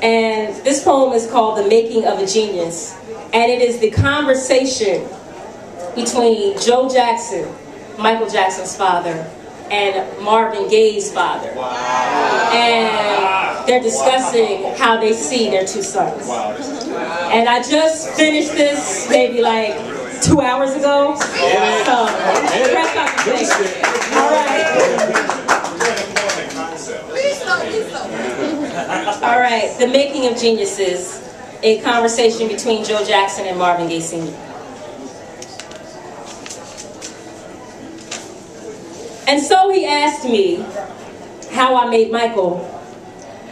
And this poem is called The Making of a Genius. And it is the conversation between Joe Jackson, Michael Jackson's father, and Marvin Gaye's father. Wow. And they're discussing how they see their two sons. Wow. And I just finished this maybe like 2 hours ago. Yeah. So, fresh off the plate. All right. All right, The Making of Geniuses, a conversation between Joe Jackson and Marvin Gaye Sr. And so he asked me how I made Michael.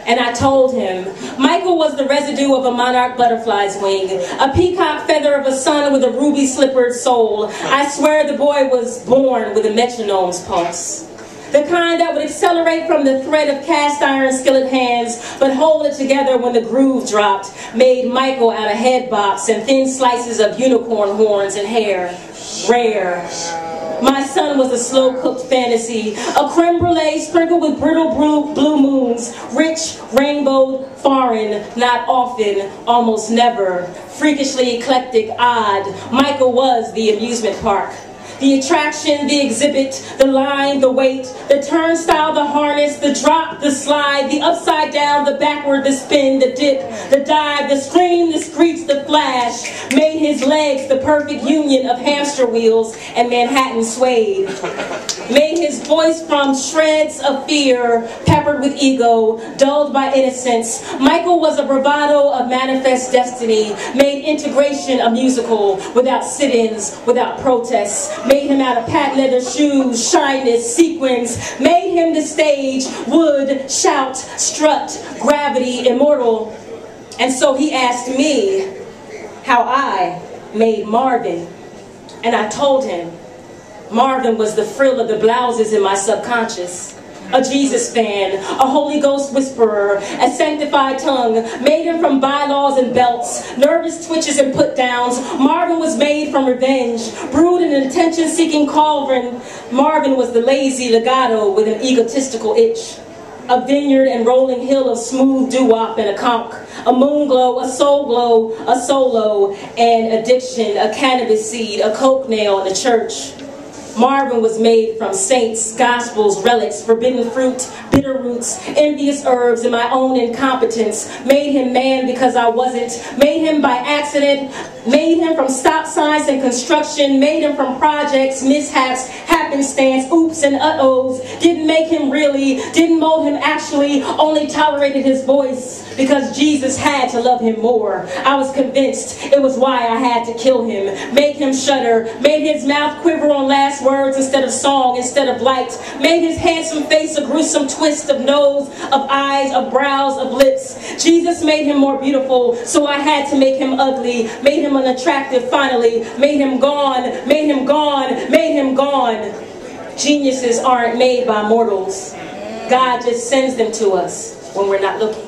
And I told him, Michael was the residue of a monarch butterfly's wing, a peacock feather of a sun with a ruby slippered soul. I swear the boy was born with a metronome's pulse. The kind that would accelerate from the thread of cast iron skillet hands, but hold it together when the groove dropped, made Michael out of head bops and thin slices of unicorn horns and hair. Rare. My son was a slow-cooked fantasy, a creme brulee sprinkled with brittle blue moons, rich, rainbow, foreign, not often, almost never, freakishly eclectic, odd. Michael was the amusement park. The attraction, the exhibit, the line, the weight, the turnstile, the harness, the drop, the slide, the upside down, the backward, the spin, the dip, the dive, the scream, the screech, the flash, made his legs the perfect union of hamster wheels and Manhattan suede. Made his voice from shreds of fear, peppered with ego, dulled by innocence. Michael was a bravado of manifest destiny, made integration a musical, without sit-ins, without protests. Made him out of patent leather shoes, shyness, sequins. Made him the stage, wood, shout, strut, gravity, immortal. And so he asked me how I made Marvin. And I told him Marvin was the frill of the blouses in my subconscious. A Jesus fan, a Holy Ghost whisperer, a sanctified tongue, made him from bylaws and belts, nervous twitches and put-downs. Marvin was made from revenge, brewed in an attention-seeking cauldron. Marvin was the lazy legato with an egotistical itch. A vineyard and rolling hill of smooth doo-wop and a conch, a moon glow, a soul glow, a solo, and addiction, a cannabis seed, a coke nail in the church. Marvin was made from saints, gospels, relics, forbidden fruit, bitter roots, envious herbs, and my own incompetence. Made him man because I wasn't. Made him by accident. Made him from stop signs and construction. Made him from projects, mishaps, happenstance, oops and uh-ohs. Didn't make him really. Didn't mold him actually. Only tolerated his voice because Jesus had to love him more. I was convinced it was why I had to kill him. Make him shudder. Made his mouth quiver on last words instead of song, instead of light. Made his handsome face a gruesome twist of nose, of eyes, of brows, of lips. Jesus made him more beautiful, so I had to make him ugly. Made him unattractive finally. Made him gone, made him gone, made him gone. Geniuses aren't made by mortals. God just sends them to us when we're not looking.